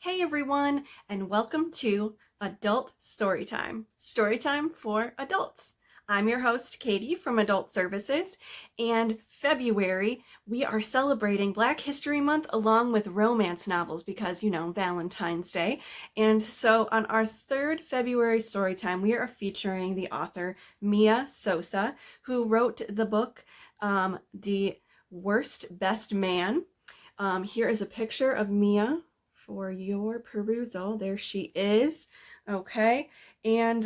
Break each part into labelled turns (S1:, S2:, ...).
S1: Hey everyone, and welcome to Adult Storytime. Storytime for adults. I'm your host, Katie from Adult Services, and February we are celebrating Black History Month along with romance novels because, Valentine's Day. And so on our third February Storytime, we are featuring the author Mia Sosa, who wrote the book, The Worst Best Man. Here is a picture of Mia for your perusal. There she is. Okay, and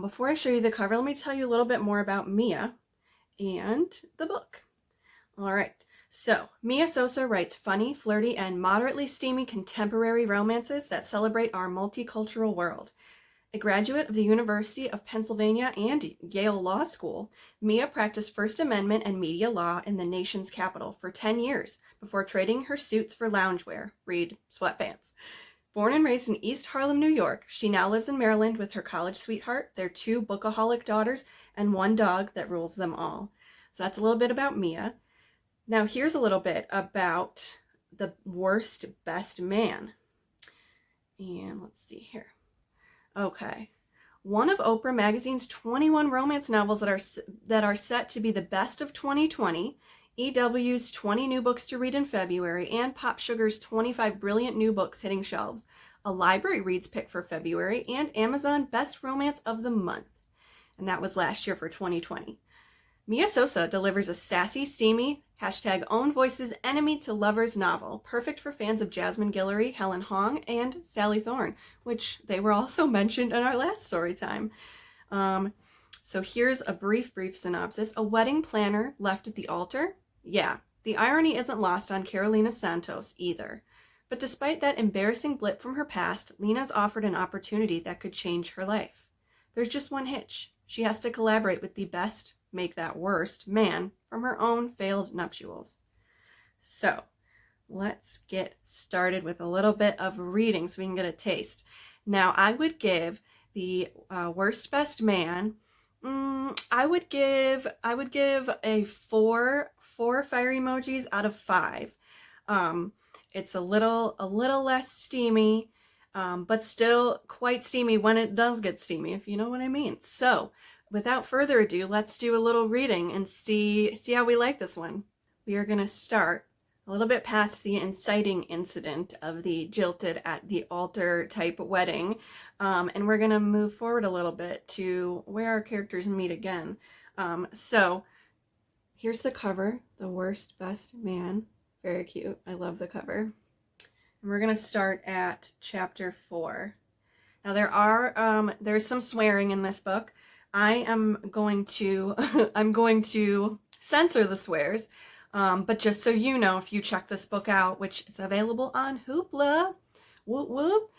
S1: before I show you the cover, let me tell you a little bit more about Mia and the book. All right, so Mia Sosa writes funny, flirty, and moderately steamy contemporary romances that celebrate our multicultural world. A graduate of the University of Pennsylvania and Yale Law School, Mia practiced First Amendment and media law in the nation's capital for 10 years before trading her suits for loungewear, read sweatpants. Born and raised in East Harlem, New York, she now lives in Maryland with her college sweetheart, their 2 bookaholic daughters, and 1 dog that rules them all. So that's a little bit about Mia. Now here's a little bit about The Worst Best Man. And let's see here. Okay. One of Oprah Magazine's 21 romance novels that are set to be the best of 2020, EW's 20 new books to read in February, and Pop Sugar's 25 brilliant new books hitting shelves, a library reads pick for February, and Amazon Best Romance of the Month. And that was last year for 2020. Mia Sosa delivers a sassy, steamy, #own voices enemy to lovers novel, perfect for fans of Jasmine Guillory, Helen Hong, and Sally Thorne, which they were also mentioned in our last story time. So here's a brief synopsis. A wedding planner left at the altar? Yeah, the irony isn't lost on Carolina Santos either. But despite that embarrassing blip from her past, Lena's offered an opportunity that could change her life. There's just one hitch. She has to collaborate with the best, make that worst, man from her own failed nuptials. So let's get started with a little bit of reading so we can get a taste. Now I would give The Worst Best Man, I would give a 4 fire emojis out of 5. It's a little less steamy, but still quite steamy when it does get steamy, if you know what I mean. So without further ado, let's do a little reading and see how we like this one. We are going to start a little bit past the inciting incident of the jilted at the altar type wedding, and we're going to move forward a little bit to where our characters meet again. So here's the cover, The Worst Best Man. Very cute. I love the cover. And we're going to start at chapter 4. Now there's some swearing in this book. I am going to censor the swears, but just so you know, if you check this book out, which is available on Hoopla, whoop whoop,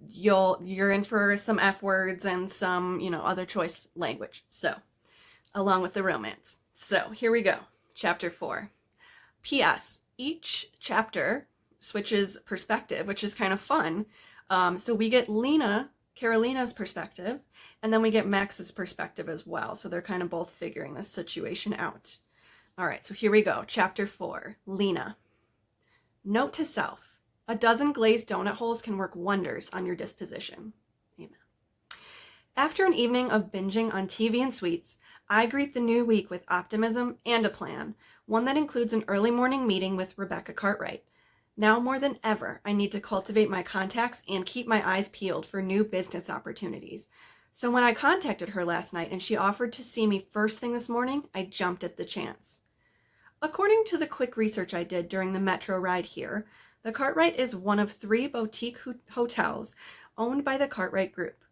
S1: you're in for some F words and some, other choice language. So, along with the romance. So here we go, chapter 4. P.S. Each chapter switches perspective, which is kind of fun. So we get Carolina's perspective, and then we get Max's perspective as well. So they're kind of both figuring this situation out. All right, so here we go. Chapter 4, Lena. Note to self: a dozen glazed donut holes can work wonders on your disposition. Amen. After an evening of binging on TV and sweets, I greet the new week with optimism and a plan, one that includes an early morning meeting with Rebecca Cartwright. Now more than ever, I need to cultivate my contacts and keep my eyes peeled for new business opportunities. So when I contacted her last night and she offered to see me first thing this morning, I jumped at the chance. According to the quick research I did during the metro ride here, the Cartwright is one of 3 boutique hotels owned by the Cartwright Group.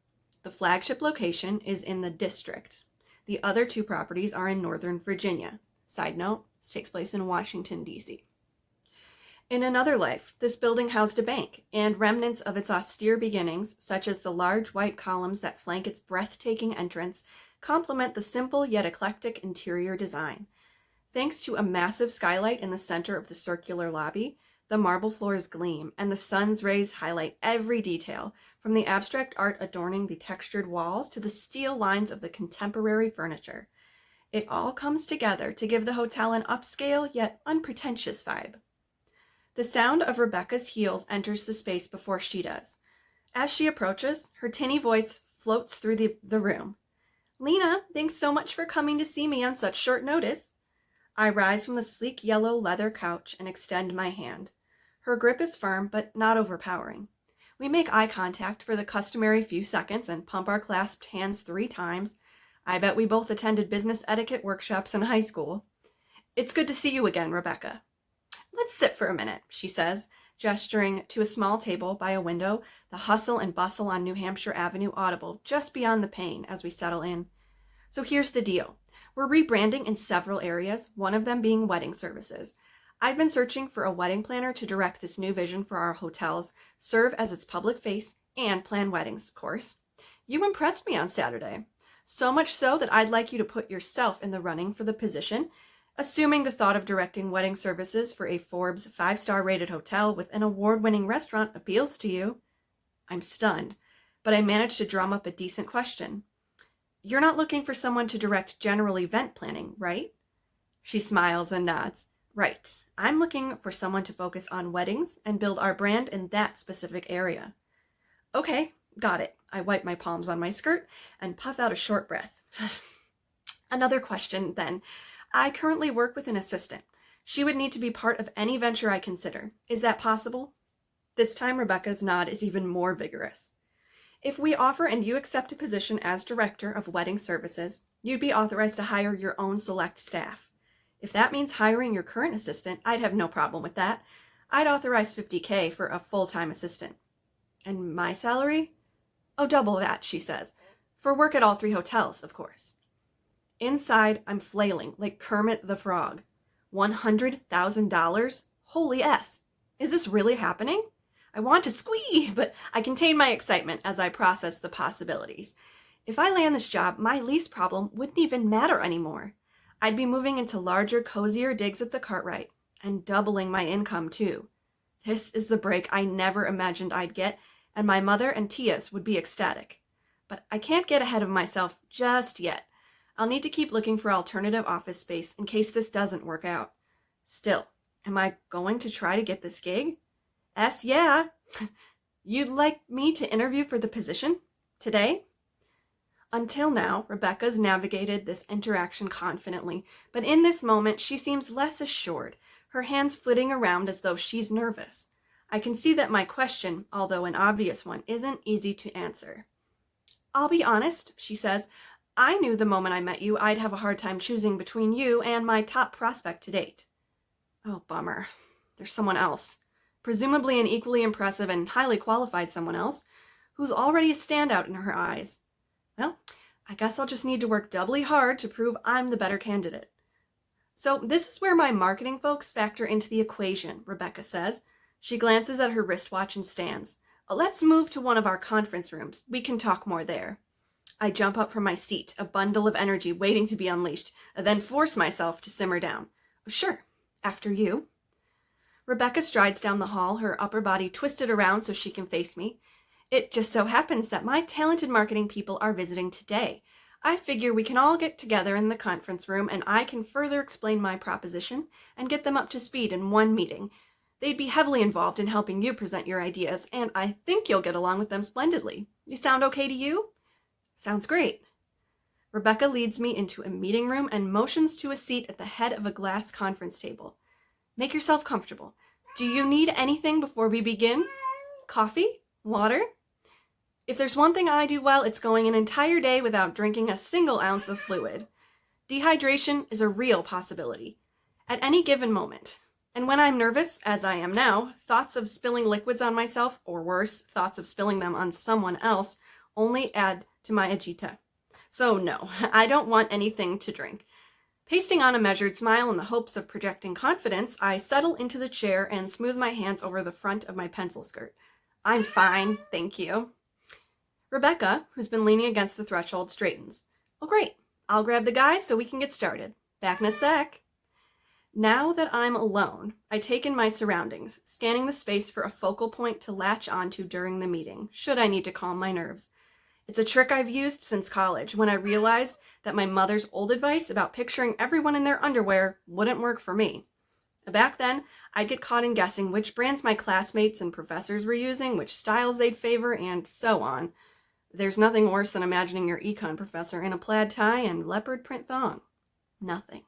S1: The flagship location is in the District. The other 2 properties are in Northern Virginia. Side note, this takes place in Washington, D.C. In another life, this building housed a bank, and remnants of its austere beginnings, such as the large white columns that flank its breathtaking entrance, complement the simple yet eclectic interior design. Thanks to a massive skylight in the center of the circular lobby, the marble floors gleam, and the sun's rays highlight every detail, from the abstract art adorning the textured walls to the steel lines of the contemporary furniture. It all comes together to give the hotel an upscale yet unpretentious vibe. The sound of Rebecca's heels enters the space before she does. As she approaches, her tinny voice floats through the room. "Lena, thanks so much for coming to see me on such short notice." I rise from the sleek yellow leather couch and extend my hand. Her grip is firm, but not overpowering. We make eye contact for the customary few seconds and pump our clasped hands 3 times. I bet we both attended business etiquette workshops in high school. "It's good to see you again, Rebecca." "Let's sit for a minute," she says, gesturing to a small table by a window, the hustle and bustle on New Hampshire Avenue audible just beyond the pane as we settle in. "So here's the deal. We're rebranding in several areas, one of them being wedding services. I've been searching for a wedding planner to direct this new vision for our hotels, serve as its public face, and plan weddings, of course. You impressed me on Saturday. So much so that I'd like you to put yourself in the running for the position, assuming the thought of directing wedding services for a Forbes 5-star rated hotel with an award-winning restaurant appeals to you." I'm stunned, but I manage to drum up a decent question. "You're not looking for someone to direct general event planning, right?" She smiles and nods. "Right. I'm looking for someone to focus on weddings and build our brand in that specific area." "Okay, got it." I wipe my palms on my skirt and puff out a short breath. "Another question, then. I currently work with an assistant. She would need to be part of any venture I consider. Is that possible?" This time Rebecca's nod is even more vigorous. "If we offer and you accept a position as director of wedding services, you'd be authorized to hire your own select staff. If that means hiring your current assistant, I'd have no problem with that. I'd authorize $50K for a full-time assistant." "And my salary?" "Oh, double that," she says. "For work at all 3 hotels, of course." Inside, I'm flailing like Kermit the Frog. $100,000? Holy S! Is this really happening? I want to squee, but I contain my excitement as I process the possibilities. If I land this job, my lease problem wouldn't even matter anymore. I'd be moving into larger, cozier digs at the Cartwright, and doubling my income too. This is the break I never imagined I'd get, and my mother and Tia's would be ecstatic. But I can't get ahead of myself just yet. I'll need to keep looking for alternative office space in case this doesn't work out. Still, am I going to try to get this gig? Yeah. You'd like me to interview for the position? Today? Until now, Rebecca's navigated this interaction confidently, but in this moment she seems less assured, her hands flitting around as though she's nervous. I can see that my question, although an obvious one, isn't easy to answer. "I'll be honest," she says. "I knew the moment I met you I'd have a hard time choosing between you and my top prospect to date." Oh, bummer. There's someone else. Presumably an equally impressive and highly qualified someone else, who's already a standout in her eyes. Well, I guess I'll just need to work doubly hard to prove I'm the better candidate. "So this is where my marketing folks factor into the equation," Rebecca says. She glances at her wristwatch and stands. "Let's move to one of our conference rooms. We can talk more there." I jump up from my seat, a bundle of energy waiting to be unleashed, then force myself to simmer down. "Sure, after you." Rebecca strides down the hall, her upper body twisted around so she can face me. "It just so happens that my talented marketing people are visiting today. I figure we can all get together in the conference room and I can further explain my proposition and get them up to speed in one meeting. They'd be heavily involved in helping you present your ideas, and I think you'll get along with them splendidly. You sound okay to you?" "Sounds great." Rebecca leads me into a meeting room and motions to a seat at the head of a glass conference table. "Make yourself comfortable. Do you need anything before we begin? Coffee? Water?" If there's one thing I do well, it's going an entire day without drinking a single ounce of fluid. Dehydration is a real possibility at any given moment. And when I'm nervous, as I am now, thoughts of spilling liquids on myself, or worse, thoughts of spilling them on someone else, only add to my agita. So no, I don't want anything to drink. Pasting on a measured smile in the hopes of projecting confidence, I settle into the chair and smooth my hands over the front of my pencil skirt. "I'm fine, thank you." Rebecca, who's been leaning against the threshold, straightens. "Oh, great. I'll grab the guys so we can get started. Back in a sec." Now that I'm alone, I take in my surroundings, scanning the space for a focal point to latch onto during the meeting, should I need to calm my nerves. It's a trick I've used since college, when I realized that my mother's old advice about picturing everyone in their underwear wouldn't work for me. Back then, I'd get caught in guessing which brands my classmates and professors were using, which styles they'd favor, and so on. There's nothing worse than imagining your econ professor in a plaid tie and leopard print thong. Nothing.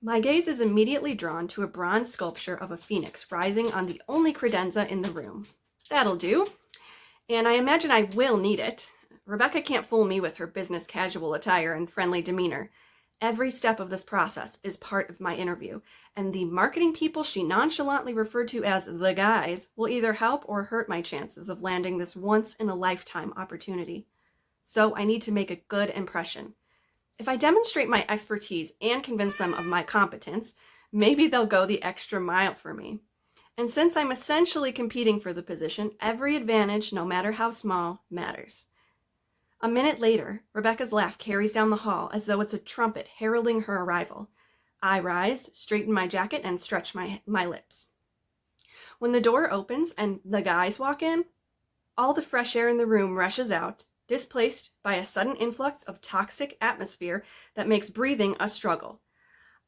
S1: My gaze is immediately drawn to a bronze sculpture of a phoenix rising on the only credenza in the room. That'll do. And I imagine I will need it. Rebecca can't fool me with her business casual attire and friendly demeanor. Every step of this process is part of my interview, and the marketing people she nonchalantly referred to as the guys will either help or hurt my chances of landing this once-in-a-lifetime opportunity. So I need to make a good impression. If I demonstrate my expertise and convince them of my competence, maybe they'll go the extra mile for me. And since I'm essentially competing for the position, every advantage, no matter how small, matters. A minute later, Rebecca's laugh carries down the hall as though it's a trumpet heralding her arrival. I rise, straighten my jacket, and stretch my lips. When the door opens and the guys walk in, all the fresh air in the room rushes out, displaced by a sudden influx of toxic atmosphere that makes breathing a struggle.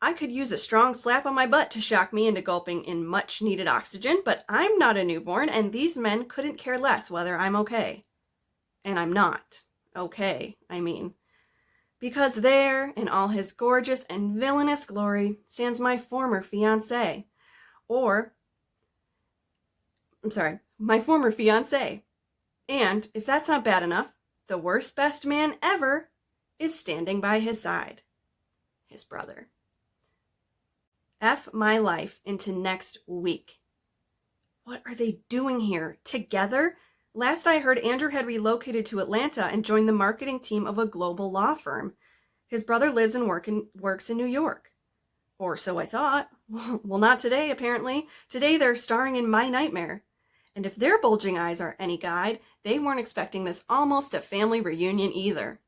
S1: I could use a strong slap on my butt to shock me into gulping in much-needed oxygen, but I'm not a newborn, and these men couldn't care less whether I'm okay. And I'm not. Okay, I mean. Because there, in all his gorgeous and villainous glory, stands my former fiancé. My former fiancé. And, if that's not bad enough, the worst best man ever is standing by his side. His brother. F my life into next week. What are they doing here? Together? Last I heard, Andrew had relocated to Atlanta and joined the marketing team of a global law firm. His brother lives and works in New York. Or so I thought. Well, not today, apparently. Today they're starring in My Nightmare. And if their bulging eyes are any guide, they weren't expecting this almost a family reunion either.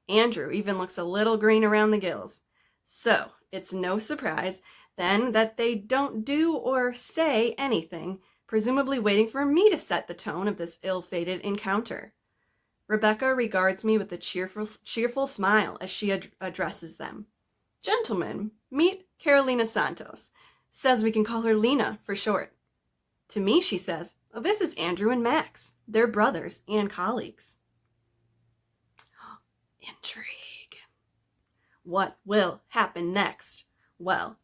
S1: Andrew even looks a little green around the gills. So, it's no surprise, then, that they don't do or say anything, presumably waiting for me to set the tone of this ill-fated encounter. Rebecca regards me with a cheerful smile as she addresses them. Gentlemen, meet Carolina Santos. Says we can call her Lena for short. To me, she says, oh, this is Andrew and Max. They're brothers and colleagues. Intrigue. What will happen next? Well,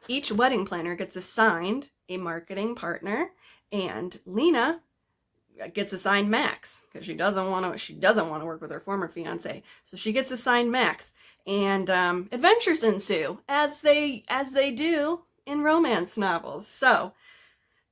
S1: each wedding planner gets assigned a marketing partner, and Lena gets assigned Max because she doesn't want to work with her former fiance. So she gets assigned Max, and adventures ensue as they do in romance novels. So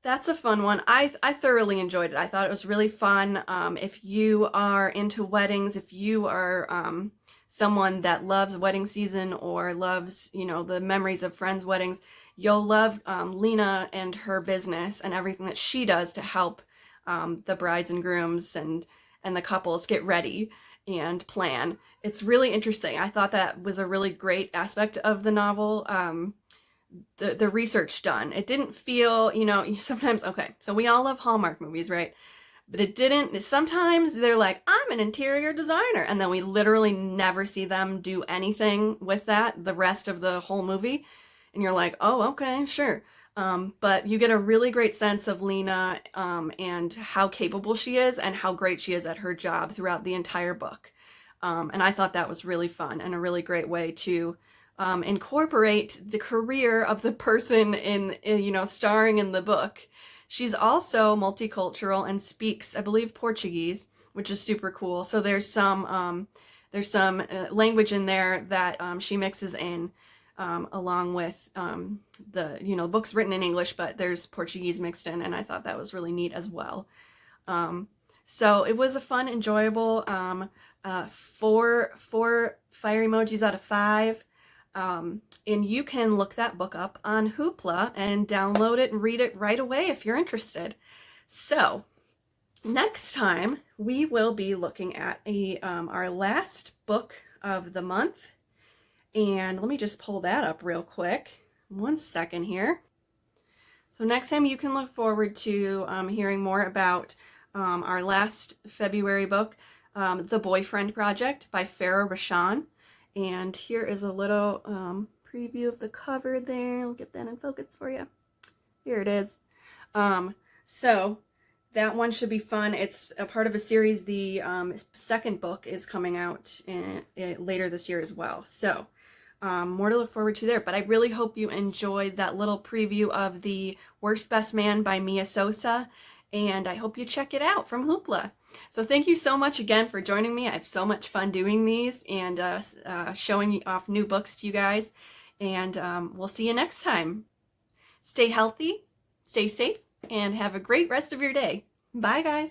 S1: that's a fun one. I thoroughly enjoyed it. I thought it was really fun. If you are into weddings, if you are someone that loves wedding season or loves, the memories of friends' weddings, you'll love Lena and her business and everything that she does to help the brides and grooms and the couples get ready and plan. It's really interesting. I thought that was a really great aspect of the novel. The research done. It didn't feel, sometimes, okay, so we all love Hallmark movies, right? But it didn't, sometimes they're like, I'm an interior designer. And then we literally never see them do anything with that the rest of the whole movie. And you're like, oh, okay, sure. But you get a really great sense of Lena and how capable she is and how great she is at her job throughout the entire book. And I thought that was really fun and a really great way to incorporate the career of the person in starring in the book. She's also multicultural and speaks, I believe, Portuguese, which is super cool. So there's some language in there that she mixes in along with the book's written in English, but there's Portuguese mixed in, and I thought that was really neat as well. So it was a fun, enjoyable 4 fire emojis out of 5. And you can look that book up on Hoopla and download it and read it right away if you're interested. So next time we will be looking at our last book of the month. And let me just pull that up real quick. 1 second here. So next time you can look forward to hearing more about our last February book, The Boyfriend Project by Farah Rashan. And here is a little preview of the cover there. I'll get that in focus for you. Here it is. So that one should be fun. It's a part of a series. The second book is coming out later this year as well. So more to look forward to there. But I really hope you enjoyed that little preview of The Worst Best Man by Mia Sosa. And I hope you check it out from Hoopla. So thank you so much again for joining me. I have so much fun doing these and showing off new books to you guys. And we'll see you next time. Stay healthy, stay safe, and have a great rest of your day. Bye, guys.